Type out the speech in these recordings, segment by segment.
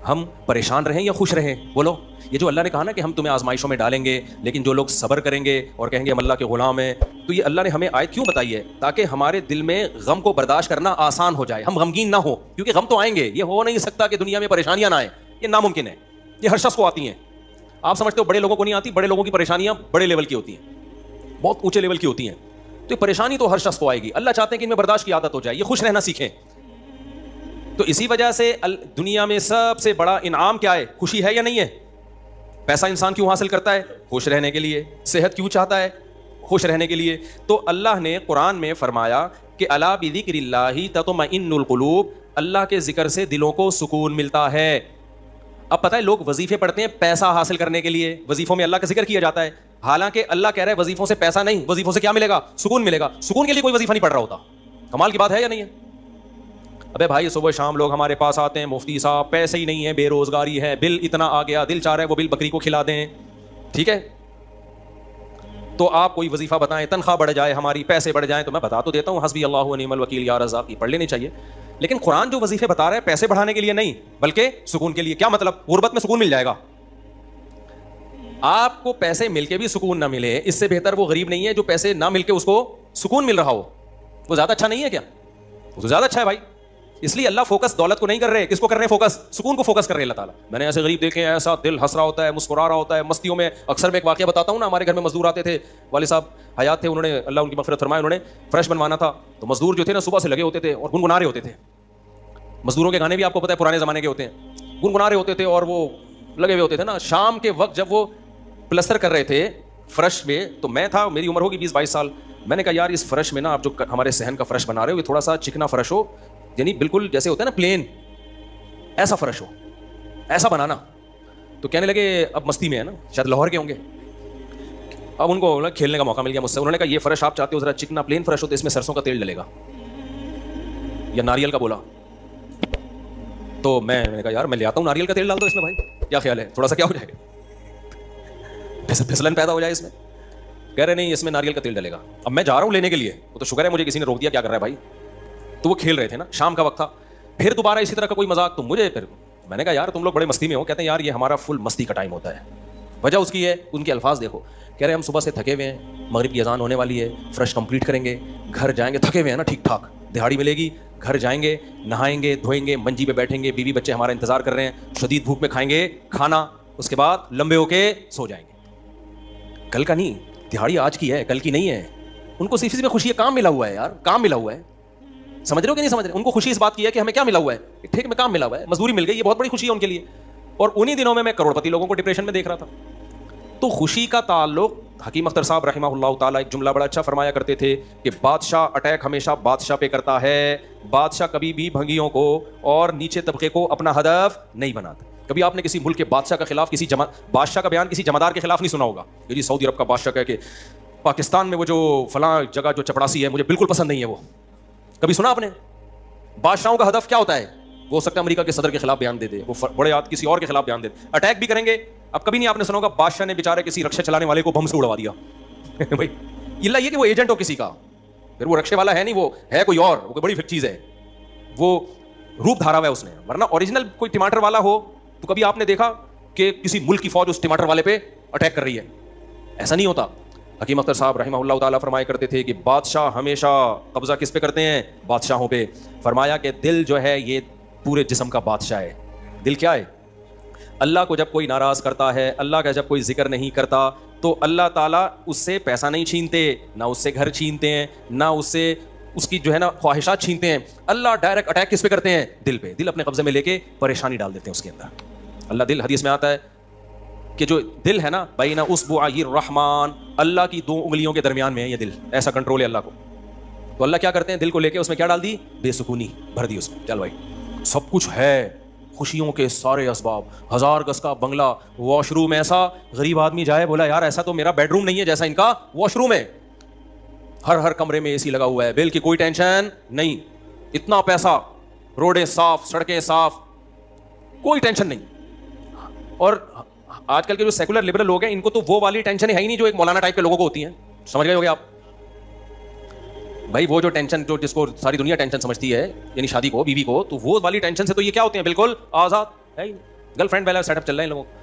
ہم پریشان رہیں یا خوش رہیں؟ بولو. یہ جو اللہ نے کہا نا کہ ہم تمہیں آزمائشوں میں ڈالیں گے لیکن جو لوگ صبر کریں گے اور کہیں گے ہم اللہ کے غلام ہیں, تو یہ اللہ نے ہمیں آیت کیوں بتائی ہے؟ تاکہ ہمارے دل میں غم کو برداشت کرنا آسان ہو جائے, ہم غمگین نہ ہو, کیونکہ غم تو آئیں گے. یہ ہو نہیں سکتا کہ دنیا میں پریشانیاں نہ آئیں, یہ ناممکن ہے. یہ ہر شخص کو آتی ہیں. آپ سمجھتے ہو بڑے لوگوں کو نہیں آتی؟ بڑے لوگوں کی پریشانیاں بڑے لیول کی ہوتی ہیں, بہت اونچے لیول کی ہوتی ہیں. تو یہ پریشانی تو ہر شخص کو آئے گی. اللہ چاہتے ہیں کہ ان میں برداشت کی عادت ہو جائے, یہ خوش رہنا سیکھیں. تو اسی وجہ سے دنیا میں سب سے بڑا انعام کیا ہے؟ خوشی ہے یا نہیں ہے؟ پیسہ انسان کیوں حاصل کرتا ہے؟ خوش رہنے کے لیے. صحت کیوں چاہتا ہے؟ خوش رہنے کے لیے. تو اللہ نے قرآن میں فرمایا کہ الا بذکر اللہ تطمئن القلوب, اللہ کے ذکر سے دلوں کو سکون ملتا ہے. اب پتہ ہے لوگ وظیفے پڑھتے ہیں پیسہ حاصل کرنے کے لیے, وظیفوں میں اللہ کا ذکر کیا جاتا ہے, حالانکہ اللہ کہہ رہا ہے وظیفوں سے پیسہ نہیں, وظیفوں سے کیا ملے گا؟ سکون ملے گا. سکون کے لیے کوئی وظیفہ نہیں پڑھ رہا ہوتا. کمال کی بات ہے یا نہیں ہے؟ ابے بھائی صبح شام لوگ ہمارے پاس آتے ہیں, مفتی صاحب پیسے ہی نہیں ہے, بے روزگاری ہے, بل اتنا آ گیا, دل چاہ رہا ہے وہ بل بکری کو کھلا دیں. ٹھیک ہے, تو آپ کوئی وظیفہ بتائیں, تنخواہ بڑھ جائے ہماری, پیسے بڑھ جائیں, تو میں بتا تو دیتا ہوں حسبی اللہ و نعم الوکیل یا رزاق, یہ پڑھ لینی چاہیے. لیکن قرآن جو وظیفے بتا رہا ہے پیسے بڑھانے کے لیے نہیں بلکہ سکون کے لیے. کیا مطلب؟ غربت میں سکون مل جائے گا. آپ کو پیسے مل کے بھی سکون نہ ملے, اس سے بہتر وہ غریب نہیں ہے جو پیسے نہ مل کے اس کو سکون مل رہا ہو. وہ زیادہ اچھا نہیں ہے کیا؟ وہ تو زیادہ اچھا ہے بھائی. اس لیے اللہ فوکس دولت کو نہیں کر رہے, کس کو کر رہے ہیں فوکس؟ سکون کو فوکس کر رہے ہیں اللہ تعالیٰ. میں نے ایسے غریب دیکھے ہیں, ایسا دل ہنس رہا ہوتا ہے, مسکرا رہا ہوتا ہے مستیوں میں. اکثر میں ایک واقعہ بتاتا ہوں نا, ہمارے گھر میں مزدور آتے تھے, والد صاحب حیات تھے, انہوں نے اللہ ان کی مغفرت فرمائے, انہوں نے فرش بنوانا تھا. تو مزدور جو تھے نا صبح سے لگے ہوتے تھے اور گنگنا رہے ہوتے تھے. مزدوروں کے گانے بھی آپ کو پتہ ہے پرانے زمانے کے ہوتے ہیں, گنگنا رہے ہوتے تھے اور وہ لگے ہوئے ہوتے تھے نا. شام کے وقت جب وہ پلستر کر رہے تھے فرش میں, تو میں تھا, میری عمر ہوگی 20-22 سال. میں نے کہا یار اس فرش میں نا آپ جو ہمارے صحن کا فرش بنا رہے ہو یہ تھوڑا سا چکنا فرش ہو, یعنی بالکل جیسے ہوتا ہے نا پلین, ایسا فرش ہو, ایسا بنانا. تو کہنے لگے, اب مستی میں ہے نا, شاید لاہور کے ہوں گے, اب ان کو کھیلنے کا موقع مل گیا مجھ سے. انہوں نے کہا یہ فرش آپ چاہتے ہو ذرا چکنا پلین فرش ہو تو اس میں سرسوں کا تیل ڈلے گا یا ناریل کا. بولا تو میں نے کہا یار میں لے آتا ہوں ناریل کا تیل ڈال دو اس میں بھائی, کیا خیال ہے؟ تھوڑا سا کیا ہو جائے گا, پھسلن پیدا ہو جائے اس میں. کہہ رہے نہیں اس میں ناریل کا تیل ڈلے گا. اب میں جا رہا ہوں لینے کے لیے, وہ تو شکر ہے مجھے کسی نے روک دیا, کیا کر رہا ہے بھائی. تو وہ کھیل رہے تھے نا, شام کا وقت تھا. پھر دوبارہ اسی طرح کا کوئی مذاق, تو مجھے پھر میں نے کہا یار تم لوگ بڑے مستی میں ہو. کہتے ہیں یار یہ ہمارا فل مستی کا ٹائم ہوتا ہے. وجہ اس کی ہے, ان کے الفاظ دیکھو, کہہ رہے ہم صبح سے تھکے ہوئے ہیں, مغرب کی اذان ہونے والی ہے, فرش کمپلیٹ کریں گے, گھر جائیں گے, تھکے ہوئے ہیں نا ٹھیک ٹھاک, دہاڑی ملے گی, گھر جائیں گے, نہائیں گے, دھوئیں گے, منجی پہ بیٹھیں گے, بیوی بچے ہمارا انتظار کر رہے ہیں, شدید بھوک میں کھائیں گے کھانا, اس کے بعد لمبے ہو کے سو جائیں گے. کل کا نہیں, دہاڑی آج کی ہے, کل کی نہیں ہے. ان کو صرف اس میں خوشی ہے, کام ملا ہوا ہے یار, کام ملا ہوا ہے. سمجھ رہے ہو کہ نہیں سمجھ رہے؟ ان کو خوشی اس بات کی ہے کہ ہمیں کیا ملا ہوا ہے, ٹھیک میں کام ملا ہوا ہے, مزدوری مل گئی, یہ بہت بڑی خوشی ہے ان کے لیے. اور انہی دنوں میں کروڑپتی لوگوں کو ڈپریشن میں دیکھ رہا تھا. تو خوشی کا تعلق, حکیم اختر صاحب رحمہ اللہ تعالیٰ ایک جملہ بڑا اچھا فرمایا کرتے تھے کہ بادشاہ اٹیک ہمیشہ بادشاہ پہ کرتا ہے, بادشاہ کبھی بھی بھنگیوں کو اور نیچے طبقے کو اپنا ہدف نہیں بناتا. کبھی آپ نے کسی ملک کے بادشاہ کا خلاف, کسی بادشاہ کا بیان کسی جمعدار کے خلاف نہیں سنا ہوگا کہ جی سعودی عرب کا بادشاہ کہے کہ پاکستان میں وہ جو فلاں جگہ جو چپڑاسی ہے مجھے بالکل پسند نہیں ہے. وہ کبھی سنا آپ نے؟ بادشاہوں کا ہدف کیا ہوتا ہے؟ وہ ہو سکتا ہے امریکہ کے صدر کے خلاف بیان دے دے, وہ بڑے آدمی کسی اور کے خلاف بیان دے دے, اٹیک بھی کریں گے. اب کبھی نہیں آپ نے سنا ہوگا بادشاہ نے بیچارے کسی رکشے چلانے والے کو بم سے اڑوا دیا بھائی, اللہ یہ کہ وہ ایجنٹ ہو کسی کا, پھر وہ رکشے والا ہے نہیں, وہ ہے کوئی اور, وہ کوئی بڑی چیز ہے, وہ روپ دھارا ہوا ہے اس نے. ورنہ اوریجنل کوئی ٹماٹر والا ہو تو کبھی آپ نے دیکھا کہ کسی ملک کی فوج اس ٹماٹر والے پہ اٹیک کر رہی ہے؟ ایسا نہیں ہوتا. حکیم اختر صاحب رحمہ اللہ تعالیٰ فرمایا کرتے تھے کہ بادشاہ ہمیشہ قبضہ کس پہ کرتے ہیں؟ بادشاہوں پہ. فرمایا کہ دل جو ہے یہ پورے جسم کا بادشاہ ہے. دل کیا ہے؟ اللہ کو جب کوئی ناراض کرتا ہے, اللہ کا جب کوئی ذکر نہیں کرتا, تو اللہ تعالیٰ اس سے پیسہ نہیں چھینتے, نہ اس سے گھر چھینتے ہیں, نہ اس سے اس کی جو ہے نا خواہشات چھینتے ہیں. اللہ ڈائریکٹ اٹیک کس پہ کرتے ہیں؟ دل پہ. دل اپنے قبضے میں لے کے پریشانی ڈال دیتے ہیں اس کے اندر. اللہ دل, حدیث میں آتا ہے کہ جو دل ہے نا بین اصبعی الرحمن, اللہ کی 2 انگلیوں کے درمیان میں ہے یہ دل, ایسا کنٹرول ہے اللہ کو. تو اللہ کیا کرتے ہیں؟ دل کو لے کے اس میں کیا ڈال دی؟ بے سکونی بھر دی اس میں. چل بھائی سب کچھ ہے, خوشیوں کے سارے اسباب, 1000 گز کا بنگلہ, واش روم ایسا, غریب آدمی جائے بولا یار ایسا تو میرا بیڈ روم نہیں ہے جیسا ان کا واش روم ہے. ہر کمرے میں اے سی لگا ہوا ہے, بل کی کوئی ٹینشن نہیں, اتنا پیسہ, روڈیں صاف, سڑکیں صاف, کوئی ٹینشن نہیں. اور آج کل کے جو سیکولر لبرل لوگ ہیں ان کو تو وہ والی ٹینشن ہے ہی نہیں جو ایک مولانا ٹائپ کے لوگوں کو ہوتی ہیں. سمجھ گئے ہو گے آپ بھائی؟ وہ جو ٹینشن جو جس کو ساری دنیا ٹینشن سمجھتی ہے, یعنی شادی کو, بیوی کو, تو وہ والی ٹینشن سے تو یہ کیا ہوتے ہیں؟ بالکل آزاد ہے ہی نہیں. گرل فرینڈ والا سیٹ اپ چل رہا ہے ان لوگوں کو,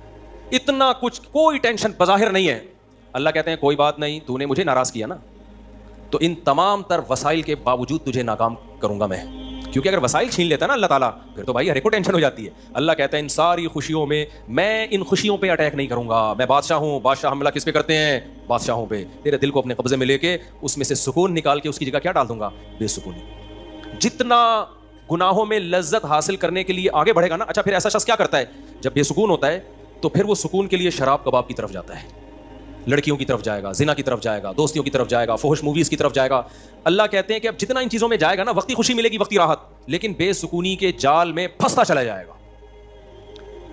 اتنا کچھ, کوئی ٹینشن بظاہر نہیں ہے. اللہ کہتے ہیں کوئی بات نہیں, تو نے مجھے ناراض کیا نا, تو ان تمام تر وسائل کے باوجود تجھے ناکام کروں گا میں. کیونکہ اگر وسائل چھین لیتا ہے نا اللہ تعالیٰ, پھر تو بھائی ہر ایک کو ٹینشن ہو جاتی ہے. اللہ کہتا ہے ان ساری خوشیوں میں میں ان خوشیوں پہ اٹیک نہیں کروں گا, میں بادشاہ ہوں. بادشاہ حملہ کس پہ کرتے ہیں؟ بادشاہوں پہ. تیرے دل کو اپنے قبضے میں لے کے اس میں سے سکون نکال کے اس کی جگہ کیا ڈال دوں گا؟ بے سکونی. جتنا گناہوں میں لذت حاصل کرنے کے لیے آگے بڑھے گا نا, اچھا پھر ایسا شخص کیا کرتا ہے جب بے سکون ہوتا ہے, تو پھر وہ سکون کے لیے شراب کباب کی طرف جاتا ہے, لڑکیوں کی طرف جائے گا, زنا کی طرف جائے گا, دوستیوں کی طرف جائے گا, فحش موویز کی طرف جائے گا. اللہ کہتے ہیں کہ اب جتنا ان چیزوں میں جائے گا نا, وقتی خوشی ملے گی, وقتی راحت, لیکن بے سکونی کے جال میں پھنستا چلا جائے گا.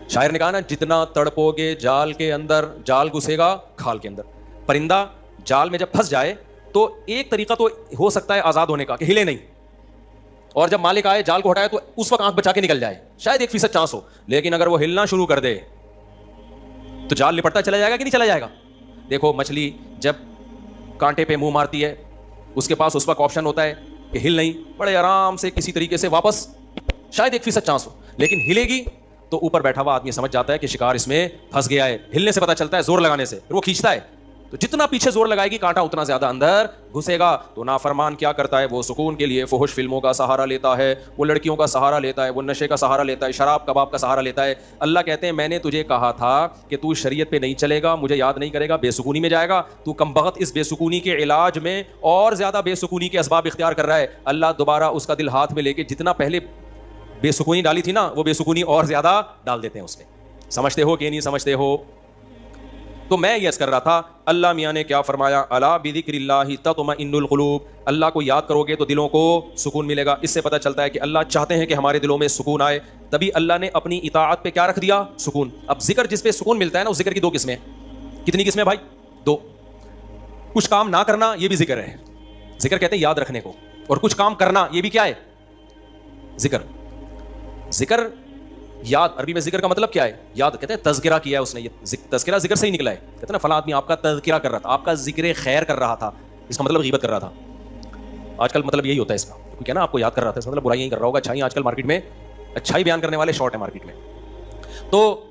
شاعر نے کہا نا, جتنا تڑپو گے جال کے اندر, جال گھسے گا کھال کے اندر. پرندہ جال میں جب پھنس جائے تو ایک طریقہ تو ہو سکتا ہے آزاد ہونے کا, کہ ہلے نہیں, اور جب مالک آئے جال کو ہٹائے تو اس وقت آنکھ بچا کے نکل جائے, شاید 1% چانس ہو. لیکن اگر وہ ہلنا شروع کر دے تو جال لپٹتا چلا جائے گا کہ نہیں چلا جائے گا؟ دیکھو مچھلی جب کانٹے پہ منہ مارتی ہے, اس کے پاس اس وقت آپشن ہوتا ہے کہ ہل نہیں, بڑے آرام سے کسی طریقے سے واپس, شاید 1% چانس ہو, لیکن ہلے گی تو اوپر بیٹھا ہوا آدمی سمجھ جاتا ہے کہ شکار اس میں پھنس گیا ہے. ہلنے سے پتہ چلتا ہے, زور لگانے سے, پھر وہ کھینچتا ہے. تو جتنا پیچھے زور لگائے گی کانٹا اتنا زیادہ اندر گھسے گا. تو نافرمان کیا کرتا ہے, وہ سکون کے لیے فحش فلموں کا سہارا لیتا ہے, وہ لڑکیوں کا سہارا لیتا ہے, وہ نشے کا سہارا لیتا ہے, شراب کباب کا سہارا لیتا ہے. اللہ کہتے ہیں میں نے تجھے کہا تھا کہ تو شریعت پہ نہیں چلے گا, مجھے یاد نہیں کرے گا, بے سکونی میں جائے گا. تو کمبخت اس بے سکونی کے علاج میں اور زیادہ بے سکونی کے اسباب اختیار کر رہا ہے. اللہ دوبارہ اس کا دل ہاتھ میں لے کے جتنا پہلے بے سکونی ڈالی تھی نا, وہ بے سکونی اور زیادہ ڈال دیتے ہیں اس میں. سمجھتے ہو کہ نہیں سمجھتے ہو؟ تو میں یہ عرض کر رہا تھا, اللہ میاں نے کیا فرمایا, الا بذکر اللہ تطمئن القلوب, اللہ کو یاد کرو گے تو دلوں کو سکون ملے گا. اس سے پتہ چلتا ہے کہ اللہ چاہتے ہیں کہ ہمارے دلوں میں سکون آئے, تبھی اللہ نے اپنی اطاعت پہ کیا رکھ دیا؟ سکون. اب ذکر جس پہ سکون ملتا ہے نا, اس ذکر کی 2 قسمیں ہیں. کتنی قسمیں بھائی؟ 2. کچھ کام نہ کرنا یہ بھی ذکر ہے, ذکر کہتے ہیں یاد رکھنے کو, اور کچھ کام کرنا یہ بھی کیا ہے؟ ذکر. ذکر یاد, عربی میں ذکر کا مطلب کیا ہے؟ یاد. کہتے ہیں تذکرہ کیا ہے اس نے, یہ تذکرہ ذکر سے ہی نکلا ہے. کہتے ہیں نا فلاں آدمی آپ کا تذکرہ کر رہا تھا, آپ کا ذکر خیر کر رہا تھا, اس کا مطلب غیبت کر رہا تھا. آج کل مطلب یہی ہوتا ہے اس کا, کیا نا آپ کو یاد کر رہا تھا, اس کا مطلب برائی نہیں کر رہا ہوگا. اچھائی آج کل مارکیٹ میں, اچھائی بیان کرنے والے شارٹ ہیں مارکیٹ میں. تو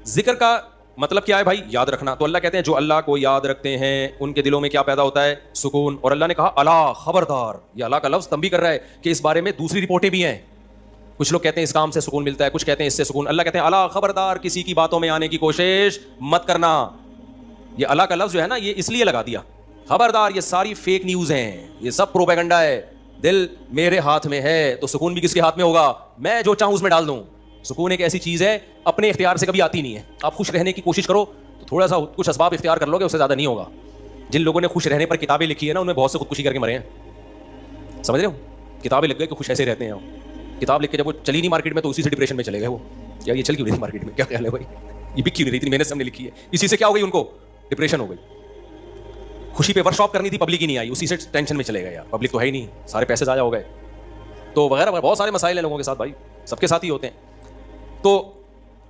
ذکر کا مطلب کیا ہے بھائی؟ یاد رکھنا. تو اللہ کہتے ہیں جو اللہ کو یاد رکھتے ہیں ان کے دلوں میں کیا پیدا ہوتا ہے؟ سکون. اور اللہ نے کہا الا, خبردار. یہ اللہ کا لفظ تنبیہ کر رہا ہے کہ اس بارے میں دوسری رپورٹیں بھی ہیں. کچھ لوگ کہتے ہیں اس کام سے سکون ملتا ہے, کچھ کہتے ہیں اس سے سکون. اللہ کہتے ہیں الا, خبردار, کسی کی باتوں میں آنے کی کوشش مت کرنا. یہ اللہ کا لفظ جو ہے نا, یہ اس لیے لگا دیا, خبردار, یہ ساری فیک نیوز ہیں, یہ سب پروپیگنڈا ہے. دل میرے ہاتھ میں ہے تو سکون بھی کس کے ہاتھ میں ہوگا؟ میں جو چاہوں اس میں ڈال دوں. سکون ایک ایسی چیز ہے اپنے اختیار سے کبھی آتی نہیں ہے. آپ خوش رہنے کی کوشش کرو تو تھوڑا سا کچھ اسباب اختیار کر لو گے, اس سے زیادہ نہیں ہوگا. جن لوگوں نے خوش رہنے پر کتابیں لکھی ہے نا, ان میں بہت سے خودکشی کر کے مرے ہیں. سمجھ رہے ہو؟ کتابیں لکھ گئے کہ خوش ایسے رہتے ہیں. کتاب لکھ کے جب وہ چلی نہیں مارکیٹ میں تو اسی سے ڈپریشن میں چلے گئے. وہ کیا یہ چل کیوں رہی تھی مارکیٹ میں؟ کیا خیال ہے بھائی؟ یہ بک کیوں نہیں رہی تھی؟ محنت سے ہم نے لکھی ہے, اسی سے کیا ہو گئی ان کو؟ ڈپریشن ہو گئی. خوشی پہ ورک شاپ کرنی تھی, پبلک ہی نہیں آئی, اسی سے ٹینشن میں چلے گئے. یار پبلک تو ہے ہی نہیں, سارے پیسے ضائع ہو گئے. تو وغیرہ بہت سارے مسائل ہیں لوگوں کے ساتھ بھائی, سب کے ساتھ ہی ہوتے ہیں. تو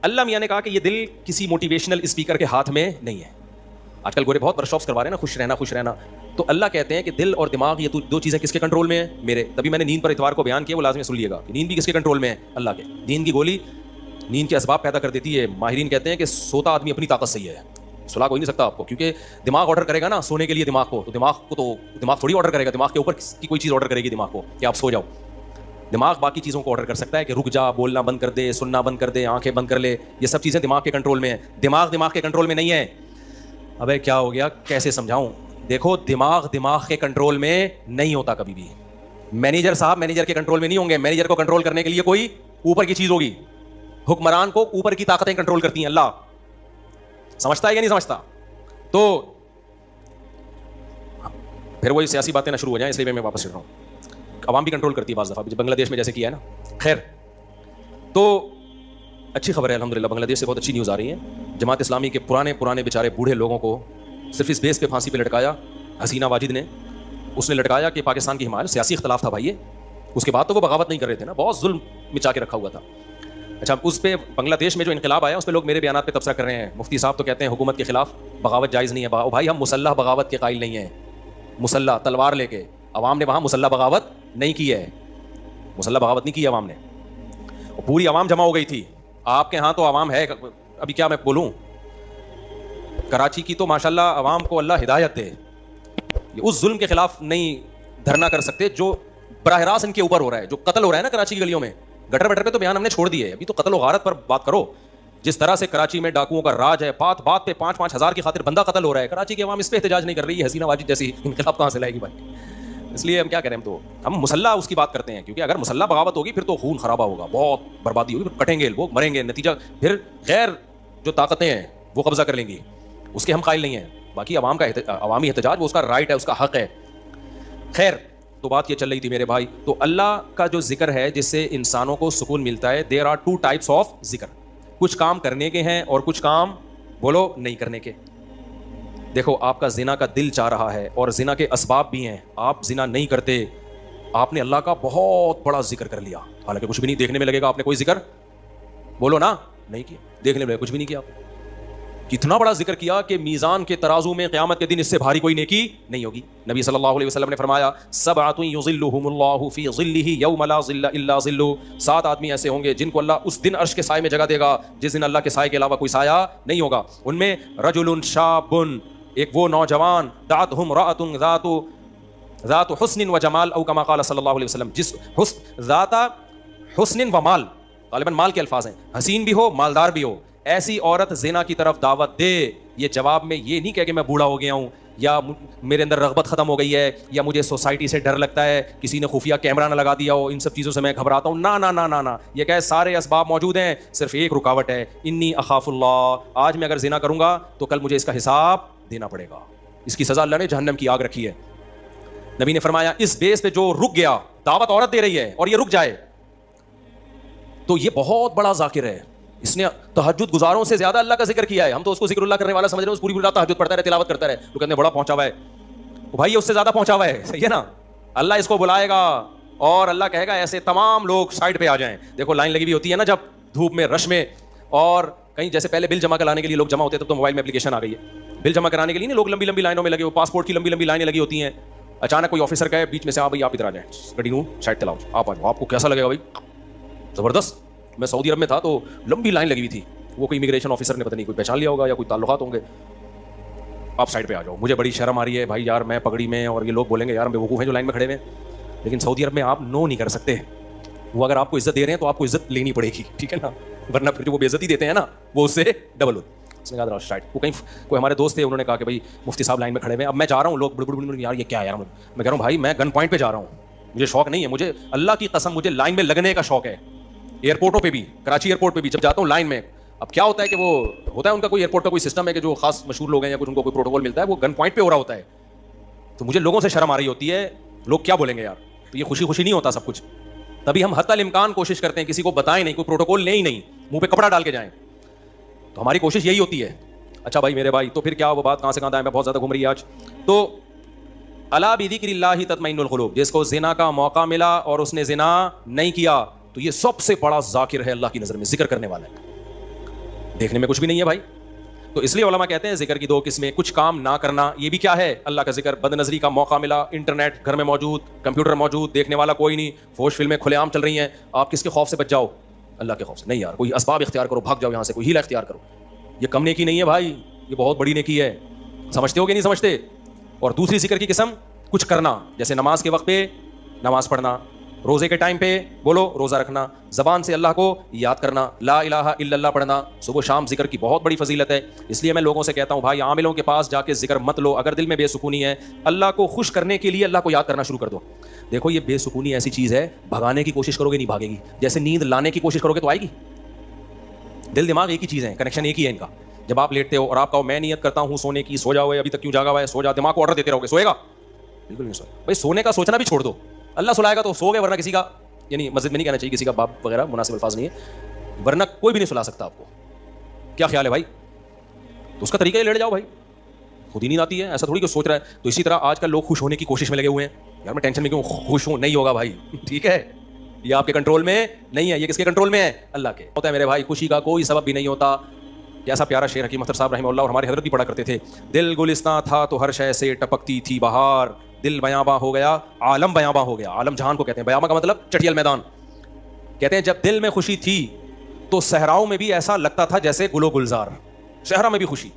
اللہ میاں نے کہا کہ یہ دل کسی موٹیویشنل اسپیکر کے ہاتھ میں نہیں ہے. آج کل گورے بہت ورک شاپس کروا رہے ہیں نا, خوش رہنا خوش رہنا. تو اللہ کہتے ہیں کہ دل اور دماغ یہ 2 چیزیں کس کے کنٹرول میں ہیں؟ میرے. تبھی میں نے نیند پر اتوار کو بیان کیا, وہ لازمی سن لیے گا کہ نیند بھی کس کے کنٹرول میں ہے؟ اللہ کے. نیند کی گولی نیند کے اسباب پیدا کر دیتی ہے. ماہرین کہتے ہیں کہ سوتا آدمی اپنی طاقت سے ہی ہے, سلا کوئی نہیں سکتا آپ کو, کیونکہ دماغ آرڈر کرے گا نا سونے کے لیے دماغ کو, تو دماغ تھوڑی آرڈر کرے گا, دماغ کے اوپر کی کوئی چیز آرڈر کرے گی دماغ کو کہ آپ سو جاؤ. دماغ باقی چیزوں کو آرڈر کر سکتا ہے کہ رک جا, بولنا بند کر دے, سننا بند کر دے, آنکھیں بند کر لے. یہ سب چیزیں دماغ کے کنٹرول میں ہیں. دماغ کے کنٹرول میں نہیں ہے. ابے کیا ہو گیا, کیسے سمجھاؤں؟ دیکھو دماغ کے کنٹرول میں نہیں ہوتا کبھی بھی. مینیجر صاحب مینیجر کے کنٹرول میں نہیں ہوں گے. مینیجر کو کنٹرول کرنے کے لیے کوئی اوپر کی چیز ہوگی. حکمران کو اوپر کی طاقتیں کنٹرول کرتی ہیں. اللہ سمجھتا ہے یا نہیں سمجھتا؟ تو پھر وہی سیاسی باتیں نہ شروع ہو جائیں, اس لیے میں واپس چل رہا ہوں. عوام بھی کنٹرول کرتی ہے بعض دفعہ, بنگلہ دیش میں جیسے کیا ہے نا. خیر, تو اچھی خبر ہے الحمدللہ, بنگلہ دیش سے بہت اچھی نیوز آ رہی ہے. جماعت اسلامی کے پرانے بیچارے بوڑھے لوگوں کو صرف اس بیس پہ پھانسی پہ لٹکایا حسینہ واجد نے. اس نے لٹکایا کہ پاکستان کی حمایت, سیاسی اختلاف تھا بھائی, اس کے بعد تو وہ بغاوت نہیں کر رہے تھے نا, بہت ظلم مچا کے رکھا ہوا تھا. اچھا, اس پہ بنگلہ دیش میں جو انقلاب آیا اس پہ لوگ میرے بیانات پہ تبصرہ کر رہے ہیں. مفتی صاحب تو کہتے ہیں حکومت کے خلاف بغاوت جائز نہیں ہے. بھائی ہم مسلح بغاوت کے قائل نہیں ہیں. مسلح تلوار لے کے عوام نے وہاں مسلح بغاوت نہیں کی ہے, مسلح بغاوت نہیں کی عوام نے. پوری عوام جمع ہو گئی تھی, آپ کے ہاں تو عوام ہے, ابھی کیا میں بولوں, کراچی کی تو ماشاءاللہ عوام کو اللہ ہدایت دے, اس ظلم کے خلاف نہیں دھرنا کر سکتے جو براہ راست ان کے اوپر ہو رہا ہے, جو قتل ہو رہا ہے نا کراچی کی گلیوں میں. گٹر بٹر پہ تو بیان ہم نے چھوڑ دیے, ابھی تو قتل و غارت پر بات کرو. جس طرح سے کراچی میں ڈاکوؤں کا راج ہے, بات بات پہ 5-5 ہزار کی خاطر بندہ قتل ہو رہا ہے, کراچی کی عوام اس پہ احتجاج نہیں کر رہی ہے. حسینہ واجد جیسی انقلاب کہاں سے لائے گی بھائی؟ اس لیے ہم کیا کریں, ہم مسلح اس کی بات کرتے ہیں, کیونکہ اگر مسلح بغاوت ہوگی پھر تو خون خرابہ ہوگا, بہت بربادی ہوگی, پھر کٹیں گے لوگ, مریں گے, نتیجہ پھر غیر جو طاقتیں ہیں وہ قبضہ کر لیں گی. اس کے ہم قائل نہیں ہیں. باقی عوام کا عوامی احتجاج وہ اس کا رائٹ ہے, اس کا حق ہے. خیر, تو بات یہ چل رہی تھی میرے بھائی, تو اللہ کا جو ذکر ہے جس سے انسانوں کو سکون ملتا ہے, دیر آر 2 ٹائپس آف ذکر. کچھ کام کرنے کے ہیں اور کچھ کام بولو نہیں کرنے کے. دیکھو آپ کا زنا کا دل چاہ رہا ہے اور زنا کے اسباب بھی ہیں, آپ زنا نہیں کرتے, آپ نے اللہ کا بہت بڑا ذکر کر لیا, حالانکہ کچھ بھی نہیں, دیکھنے میں لگے گا آپ نے کوئی ذکر بولو نا نہیں کیا, دیکھنے میں کچھ بھی نہیں کیا. کتنا بڑا ذکر کیا کہ میزان کے ترازو میں قیامت کے دن اس سے بھاری کوئی نیکی نہیں ہوگی. نبی صلی اللہ علیہ وسلم نے فرمایا, سبعۃ یظلھم اللہ فی ظلہ یوم لا ظل الا ظلہ, 7 آدمی ایسے ہوں گے جن کو اللہ اس دن عرش کے سائے میں جگہ دے گا جس دن اللہ کے سائے کے علاوہ کوئی سایہ نہیں ہوگا. ان میں رجل شاب, ایک وہ نوجوان, دعتہ امرأۃ ذات حسن و جمال, او کما قال صلی اللہ علیہ وسلم, جس ذات حسن و مال, غالباً مال کے الفاظ ہیں, حسین بھی ہو مالدار بھی ہو, ایسی عورت زنا کی طرف دعوت دے. یہ جواب میں یہ نہیں کہ میں بوڑھا ہو گیا ہوں, یا میرے اندر رغبت ختم ہو گئی ہے, یا مجھے سوسائٹی سے ڈر لگتا ہے, کسی نے خفیہ کیمرہ نہ لگا دیا ہو, ان سب چیزوں سے میں گھبراتا ہوں. نا نا نا نا نا, یہ کہ سارے اسباب موجود ہیں, صرف ایک رکاوٹ ہے, انی اخاف اللہ. آج میں اگر زنا کروں گا تو کل مجھے اس کا حساب دینا پڑے گا, اس کی سزا اللہ نے جہنم کی آگ رکھی ہے. نبی نے فرمایا اس بیس پہ جو رک گیا, دعوت عورت دے رہی ہے اور یہ رک جائے, تو یہ بہت بڑا ذاکر ہے, اس نے تہجد گزاروں سے زیادہ اللہ کا ذکر کیا ہے. ہم تو اس کو ذکر اللہ کرنے والا سمجھ رہے ہیں, اس پوری رات تہجد پڑھتا رہے, تلاوت کرتا رہے, تو کہتے ہیں بڑا پہنچا ہوا ہے. بھائی اس سے زیادہ پہنچا ہوا ہے, صحیح ہے نا. اللہ اس کو بلائے گا اور اللہ کہے گا ایسے تمام لوگ سائڈ پہ آ جائیں. دیکھو لائن لگی ہوئی ہوتی ہے نا جب دھوپ میں, رش میں, اور کہیں جیسے پہلے بل جمع کرانے کے لیے لوگ جمع ہوتے تھے, تو موبائل میں اپلیکیشن آ گئی ہے بل جمع کرانے کے لیے, لوگ لمبی لمبی لائنوں میں لگے ہوئے, پاسپورٹ کی لمبی لمبی لائنیں لگی ہوتی ہیں. اچانک کوئی آفیسر کہے بیچ میں سے, بھائی آپ ادھر آ جائیں, گاڑی نو سائڈ چلاؤ, آپ آ جاؤ. آپ کو کیسا لگے گا بھائی؟ زبردست. میں سعودی عرب میں تھا تو لمبی لائن لگی ہوئی تھی, وہ کوئی امیگریشن آفیسر نے پتہ نہیں کوئی پہچان لیا ہوگا یا کوئی تعلقات ہوں گے, آپ سائڈ پہ آ جاؤ. مجھے بڑی شرم آ رہی ہے بھائی یار, میں پگڑی میں, اور یہ لوگ بولیں گے یار بے وقوف ہیں جو لائن میں کھڑے ہوئے ہیں. لیکن سعودی عرب میں آپ نو نہیں کر سکتے, وہ اگر آپ کو عزت دے رہے ہیں تو آپ کو عزت لینی پڑے گی, ٹھیک ہے نا, ورنہ پھر جو وہ بے عزتی دیتے ہیں نا وہ اس سے ڈبل ہوتی. اس نے کہا سائڈ. وہ کہیں کوئی ہمارے دوست تھے, انہوں نے کہا کہ بھائی مفتی صاحب لائن میں کھڑے ہوئے ہیں, اب میں جا رہا ہوں, لوگ بڑبڑ یار یہ کیا ہے یار, میں کہہ رہا ہوں بھائی میں گن پوائنٹ پہ جا رہا ہوں, مجھے شوق نہیں ہے, مجھے اللہ کی قسم مجھے لائن میں لگنے کا شوق ہے. ایئرپورٹوں پہ بھی, کراچی ایئرپورٹ پہ بھی جب جاتا ہوں لائن میں, اب کیا ہوتا ہے کہ وہ ہوتا ہے ان کا کوئی ایئرپورٹ کا کوئی سسٹم ہے کہ جو خاص مشہور لوگ ہیں یا کچھ ان کو کوئی پروٹوکول ملتا ہے, وہ گن پوائنٹ پہ ہو رہا ہوتا ہے, تو مجھے لوگوں سے شرم آ رہی ہوتی ہے, لوگ کیا بولیں گے یار. تو یہ خوشی خوشی نہیں ہوتا سب کچھ, تبھی ہم حتی الامکان کوشش کرتے ہیں کسی کو بتائیں نہیں, کوئی پروٹوکول لیں ہی نہیں, منہ پہ کپڑا ڈال کے جائیں. تو ہماری کوشش یہی ہوتی ہے. اچھا بھائی میرے بھائی, تو پھر کیا وہ بات کہاں سے کہاں ہے, میں بہت زیادہ گھوم رہی ہے آج. تو الا بذکر اللہ تطمئن القلوب, جس کو زنا کا موقع ملا اور اس نے زنا نہیں کیا, تو یہ سب سے بڑا ذاکر ہے اللہ کی نظر میں, ذکر کرنے والا ہے. دیکھنے میں کچھ بھی نہیں ہے بھائی. تو اس لیے علماء کہتے ہیں ذکر کی 2 قسمیں, کچھ کام نہ کرنا, یہ بھی کیا ہے اللہ کا ذکر. بد نظری کا موقع ملا, انٹرنیٹ گھر میں موجود, کمپیوٹر موجود, دیکھنے والا کوئی نہیں, فوش فلمیں کھلے عام چل رہی ہیں, آپ کس کے خوف سے بچ جاؤ؟ اللہ کے خوف سے. نہیں یار, کوئی اسباب اختیار کرو, بھاگ جاؤ یہاں سے, کوئی ہیلا اختیار کرو. یہ کم نیکی نہیں ہے بھائی, یہ بہت بڑی نیکی ہے. سمجھتے ہو کہ نہیں سمجھتے؟ اور دوسری ذکر کی قسم کچھ کرنا, جیسے نماز کے وقت پہ نماز پڑھنا, روزے کے ٹائم پہ بولو روزہ رکھنا, زبان سے اللہ کو یاد کرنا, لا الہ الا اللہ پڑھنا, صبح شام ذکر کی بہت بڑی فضیلت ہے. اس لیے میں لوگوں سے کہتا ہوں بھائی عاملوں کے پاس جا کے ذکر مت لو, اگر دل میں بے سکونی ہے, اللہ کو خوش کرنے کے لیے اللہ کو یاد کرنا شروع کر دو. دیکھو یہ بے سکونی ایسی چیز ہے, بھگانے کی کوشش کرو گے نہیں بھاگے گی, جیسے نیند لانے کی کوشش کرو گے تو آئے گی. دل دماغ ایک ہی چیز ہے, کنیکشن ایک ہی ہے ان کا. جب آپ لیٹتے ہو اور آپ کہو میں نیت کرتا ہوں سونے کی, سو جاؤ, ابھی تک کیوں جاگا ہوا ہے, سو جا, دماغ کو آرڈر دیتے رہو گے, سوئے گا؟ بالکل نہیں سوئے. بھائی سونے کا سوچنا بھی چھوڑ دو, اللہ سلائے گا تو سو گئے, ورنہ کسی کا, یعنی مسجد میں نہیں کہنا چاہیے کسی کا باپ وغیرہ, مناسب الفاظ نہیں ہے, ورنہ کوئی بھی نہیں سلا سکتا آپ کو. کیا خیال ہے بھائی؟ تو اس کا طریقہ ہی لیٹ جاؤ بھائی, خود ہی نیند آتی ہے, ایسا تھوڑی کہ سوچ رہا ہے. تو اسی طرح آج کل لوگ خوش ہونے کی کوشش میں لگے ہوئے ہیں, یار میں ٹینشن میں کیوں خوش ہوں, نہیں ہوگا بھائی, ٹھیک ہے, یہ آپ کے کنٹرول میں نہیں ہے. یہ کس کے کنٹرول میں ہے؟ اللہ کے. ہوتا ہے میرے بھائی, خوشی کا کوئی سبب بھی نہیں ہوتا. کیسا پیارا شعر حکیم اختر صاحب رحمہ اللہ اور ہمارے حضرت بھی پڑھا کرتے تھے, دل گلستان تھا تو ہر شے سے ٹپکتی تھی بہار, دل بیاباں ہو گیا عالم بیاباں ہو گیا. عالم جہان کو کہتے ہیں, بیاباں کا مطلب چٹیل میدان. کہتے ہیں جب دل میں خوشی تھی تو صحراؤں میں بھی ایسا لگتا تھا جیسے گل و گلزار. صحرا میں بھی خوشی.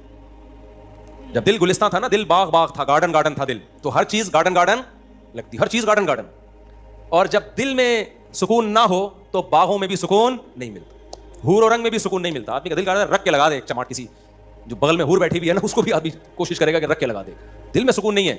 جب دل گلستان تھا نا, دل باغ باغ تھا, گارڈن گارڈن تھا دل, تو ہر چیز گارڈن گارڈن لگتی, ہر چیز گارڈن گارڈن. اور جب دل میں سکون نہ ہو تو باغوں میں بھی سکون نہیں ملتا, حور و رنگ میں بھی سکون نہیں ملتا. آدمی کا دل کرتا ہے رکھ کے لگا دے ایک چماٹ, کسی جو بغل میں حور بیٹھی ہوئی ہے نا اس کو بھی آدمی کوشش کرے گا کہ رکھ کے لگا دے. دل میں سکون نہیں ہے.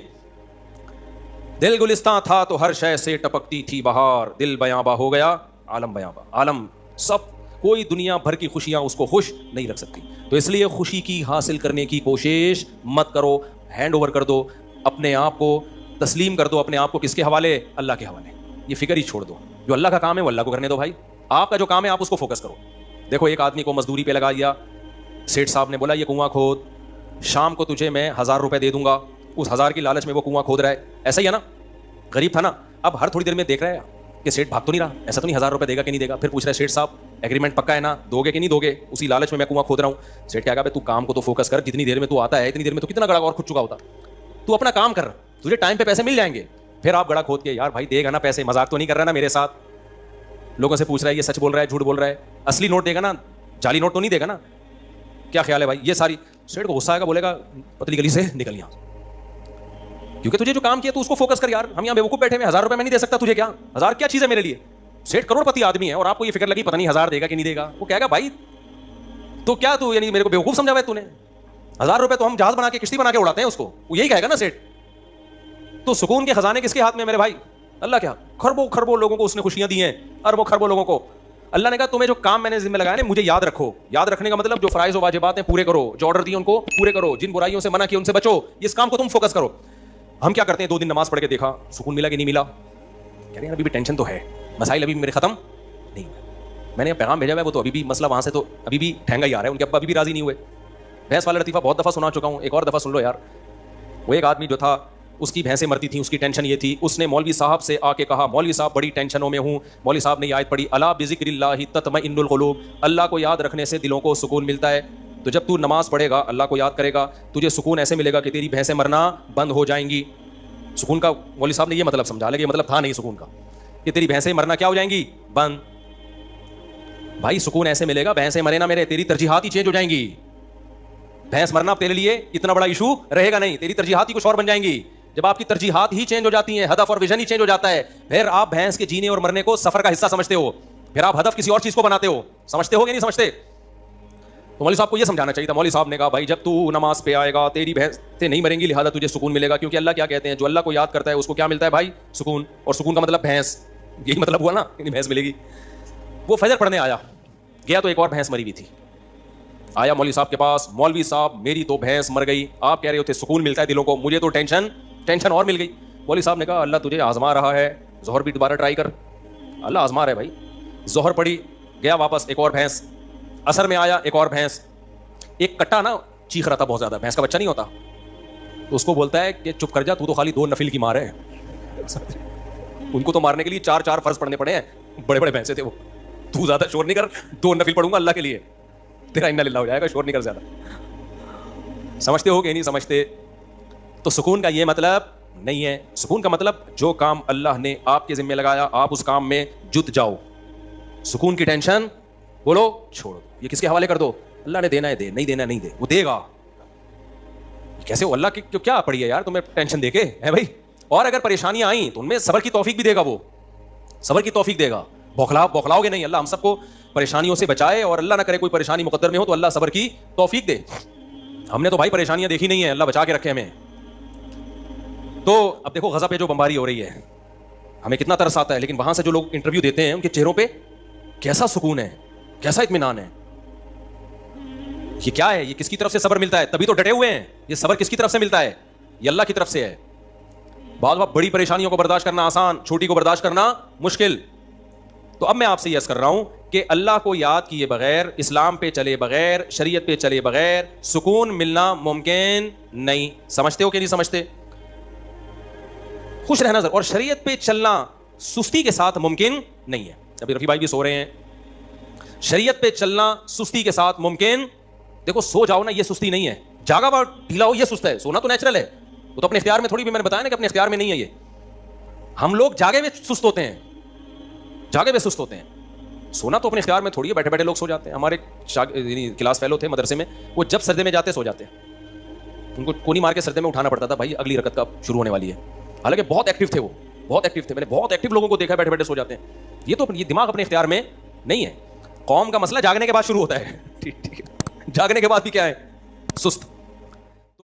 دل گلستان تھا تو ہر شے سے ٹپکتی تھی بہار, دل بیاباں ہو گیا عالم بیاباں. عالم سب, کوئی دنیا بھر کی خوشیاں اس کو خوش نہیں رکھ سکتی. تو اس لیے خوشی کی حاصل کرنے کی کوشش مت کرو, ہینڈ اوور کر دو اپنے آپ کو, تسلیم کر دو اپنے آپ کو. کس کے حوالے؟ اللہ کے حوالے. یہ فکر ہی چھوڑ دو, جو اللہ کا کام ہے وہ اللہ کو کرنے دو بھائی. آپ کا جو کام ہے آپ اس کو فوکس کرو. دیکھو ایک آدمی کو مزدوری پہ لگا دیا, سیٹھ صاحب نے بولا یہ کنواں کھود, شام کو تجھے میں 1000 روپے دے دوں گا. اس 1000 کی لالچ میں وہ کنواں کھود رہا ہے. ایسا ہی ہے نا, غریب تھا نا, اب ہر تھوڑی دیر میں دیکھ رہا ہے کہ سیٹھ بھاگ تو نہیں رہا, ایسا تو نہیں 1000 روپے دے گا کہ نہیں دے گا. پھر پوچھ رہا ہے سیٹھ صاحب ایگریمنٹ پکا ہے نا, دو گے کہ نہیں دو گے؟ اسی لالچ میں کنواں کھود رہا ہوں. سیٹھ کیا کہا تو کام کو تو فوکس کر, جتنی دیر میں تو آتا ہے اتنی دیر میں تو کتنا گڑا اور کھود چکا ہوتا. تو اپنا کام کر, تجھے ٹائم پہ پیسے مل جائیں گے. پھر آپ گڑا کھود کے یار بھائی دے گا نا پیسے, مذاق تو نہیں کر رہا نا میرے ساتھ. لوگوں سے پوچھ رہا ہے یہ سچ بول رہا ہے جھوٹ بول رہا ہے, اصلی نوٹ دے گا نا, جعلی نوٹ تو نہیں دے گا نا. کیا خیال ہے بھائی؟ یہ ساری سیٹھ کو غصہ آئے گا, بولے گا پتلی گلی سے نکل یہاں, کیونکہ تجھے جو کام کیا تو اس کو فوکس کر یار. ہم یہاں بیوقوف بیٹھے ہیں, 1000 روپے میں نہیں دے سکتا تجھے, کیا 1000 کیا چیز ہے میرے لیے؟ سیٹھ کروڑ پتی آدمی ہے اور آپ کو یہ فکر لگی پتہ نہیں 1000 دے گا کہ نہیں دے گا. وہ کہے گا بھائی تو کیا تو یعنی میرے کو بیوقوف سمجھا ہوا ہے تو نے؟ 1000 روپے تو ہم جہاز بنا کے کشتی بنا کے اڑاتے ہیں اس کو, وہ یہی کہے گا نا سیٹھ. تو سکون کے خزانے کس کے ہاتھ میں میرے بھائی؟ اللہ کے ہاتھ. کھربوں کھربوں لوگوں کو اس نے خوشیاں دی ہیں, اربوں کھربوں لوگوں کو. اللہ نے کہا تمہیں جو کام میں نے ذمہ لگایا نا مجھے یاد رکھو. یاد رکھنے کا مطلب جو فرائض و واجبات ہیں پورے کرو, جو آرڈر دیے ان کو پورے کرو, جن برائیوں سے منع کیا ان سے بچو. اس کام کو تم فوکس کرو. ہم کیا کرتے ہیں, 2 دن نماز پڑھ کے دیکھا سکون ملا کہ نہیں ملا, کہہ رہے ہیں ابھی بھی ٹینشن تو ہے, مسائل ابھی بھی میرے ختم نہیں. میں نے پیغام بھیجا ہوا ہے, وہ تو ابھی بھی مسئلہ وہاں سے تو ابھی بھی ٹھینگا ہی آ رہا ہے, ان کے ابا ابھی بھی راضی نہیں ہوئے. بھینس والا لطیفہ بہت دفعہ سنا چکا ہوں, ایک اور دفعہ سن لو یار. وہ ایک آدمی جو تھا اس کی بھینسیں مرتی تھیں, اس کی ٹینشن یہ تھی, اس نے مولوی صاحب سے آ کے کہا مولوی صاحب بڑی ٹینشنوں میں ہوں. مولوی صاحب نے یہ آیت پڑھی الا بذکر اللہ تطمئن القلوب, اللہ کو یاد رکھنے سے دلوں کو سکون ملتا ہے. تو جب تو نماز پڑھے گا, اللہ کو یاد کرے گا, تجھے سکون ایسے ملے گا کہ تیری بھینسیں مرنا بند ہو جائیں گی. سکون کا مولوی صاحب نے یہ مطلب سمجھا, لیکن یہ مطلب تھا نہیں سکون کا, کہ تیری بھینسیں مرنا کیا ہو جائیں گی, بند. بھائی سکون ایسے ملے گا, بھینسیں مرے نہ میرے, تیری ترجیحات ہی چینج ہو جائیں گی. بھینس مرنا تیرے لیے اتنا بڑا ایشو رہے گا نہیں, تیری ترجیحات ہی کچھ اور بن جائیں گی. جب آپ کی ترجیحات ہی چینج ہو جاتی ہیں, ہدف اور ویژن ہی چینج ہو جاتا ہے, پھر آپ بھینس کے جینے اور مرنے کو سفر کا حصہ سمجھتے ہو, پھر آپ ہدف کسی اور چیز کو بناتے ہو. سمجھتے ہو کہ نہیں سمجھتے؟ تو مولوی صاحب کو یہ سمجھانا چاہیے تھا. مولوی صاحب نے کہا بھائی جب تو نماز پہ آئے گا تیری بھینسیں نہیں مریں گی, لہٰذا تجھے سکون ملے گا. کیونکہ اللہ کیا کہتے ہیں, جو اللہ کو یاد کرتا ہے اس کو کیا ملتا ہے بھائی, سکون. اور سکون کا مطلب بھینس, یہی مطلب ہوا نا, بھینس ملے گی. وہ فجر پڑھنے آیا, گیا تو ایک اور بھینس مری ہوئی تھی. آیا مولوی صاحب کے پاس, مولوی صاحب میری تو بھینس مر گئی, آپ کہہ رہے ہوتے سکون ملتا ہے دلوں کو, مجھے تو ٹینشن اور مل گئی. مولوی صاحب نے کہا اللہ تجھے آزما رہا ہے, ظہر بھی دوبارہ ٹرائی کر. اللہ آزما رہا ہے بھائی. ظہر پڑھی, گیا واپس, ایک اور بھینس. عصر میں آیا, ایک اور بھینس. ایک کٹا نا چیخ رہا تھا بہت زیادہ, بھینس کا بچہ نہیں ہوتا, تو اس کو بولتا ہے کہ چپ کر جا, تو خالی 2 نفل کی مار ہے. ان کو تو مارنے کے لیے 4 فرض پڑھنے پڑے ہیں, بڑے بڑے بھینسے تھے وہ. تو زیادہ شور نہیں کر, 2 نفل پڑھوں گا اللہ کے لیے, تیرا انا للہ ہو جائے گا, شور نہیں کر زیادہ. سمجھتے ہو کہ نہیں سمجھتے؟ تو سکون کا یہ مطلب نہیں ہے. سکون کا مطلب جو کام اللہ نے آپ کے ذمہ لگایا آپ اس کام میں جت جاؤ. سکون کی ٹینشن بولو چھوڑو, یہ کس کے حوالے کر دو, اللہ نے دینا ہے دے, نہیں دینا نہیں دے, وہ دے گا. کیسے ہو, اللہ کی کیا پڑی ہے یار تمہیں ٹینشن دے کے ہے بھائی. اور اگر پریشانیاں آئیں تو ان میں صبر کی توفیق بھی دے گا, وہ صبر کی توفیق دے گا. بوکھلاؤ گے نہیں. اللہ ہم سب کو پریشانیوں سے بچائے, اور اللہ نہ کرے کوئی پریشانی مقدر میں ہو تو اللہ صبر کی توفیق دے. ہم نے تو بھائی پریشانیاں دیکھی نہیں ہیں, اللہ بچا کے رکھے ہمیں. تو اب دیکھو غزہ پہ جو بمباری ہو رہی ہے, ہمیں کتنا ترس آتا ہے, لیکن وہاں سے جو لوگ انٹرویو دیتے ہیں ان کے چہروں پہ کیسا سکون ہے, کیسا اطمینان ہے. یہ کیا ہے, یہ کس کی طرف سے صبر ملتا ہے, تبھی تو ڈٹے ہوئے ہیں. یہ صبر کس کی طرف سے ملتا ہے, یہ اللہ کی طرف سے ہے. بعض وقت بڑی پریشانیوں کو برداشت کرنا آسان, چھوٹی کو برداشت کرنا مشکل. تو اب میں آپ سے یہ عرض کر رہا ہوں کہ اللہ کو یاد کیے بغیر, اسلام پہ چلے بغیر, شریعت پہ چلے بغیر سکون ملنا ممکن نہیں. سمجھتے ہو کہ نہیں سمجھتے؟ خوش رہنا اور شریعت پہ چلنا سستی کے ساتھ ممکن نہیں ہے. ابھی رفیع بھائی بھی سو رہے ہیں. شریعت پہ چلنا سستی کے ساتھ ممکن, دیکھو سو جاؤ نا یہ سستی نہیں ہے, جاگا ہوا ڈھیلا ہو یہ سست ہے. سونا تو نیچرل ہے, وہ تو اپنے اختیار میں تھوڑی, بھی میں نے بتایا نا کہ اپنے اختیار میں نہیں ہے. یہ ہم لوگ جاگے میں سست ہوتے ہیں, جاگے میں سست ہوتے ہیں. سونا تو اپنے اختیار میں تھوڑی ہے, بیٹھے بیٹھے لوگ سو جاتے ہیں. ہمارے کلاس فیلو تھے مدرسے میں, وہ جب سردے میں جاتے سو جاتے ہیں, ان کو کونی مار کے سردے میں اٹھانا پڑتا تھا, بھائی اگلی رکعت کا شروع ہونے والی ہے. حالانکہ بہت ایکٹیو تھے وہ, بہت ایکٹیو تھے, میں نے بہت ایکٹیو لوگوں کو دیکھا بیٹھے بیٹھے سو جاتے ہیں. یہ دماغ اپنے اختیار میں نہیں ہے. قوم کا مسئلہ جاگنے کے بعد شروع ہوتا ہے. ٹھیک ہے, جاگنے کے بعد بھی کیا ہے, سست.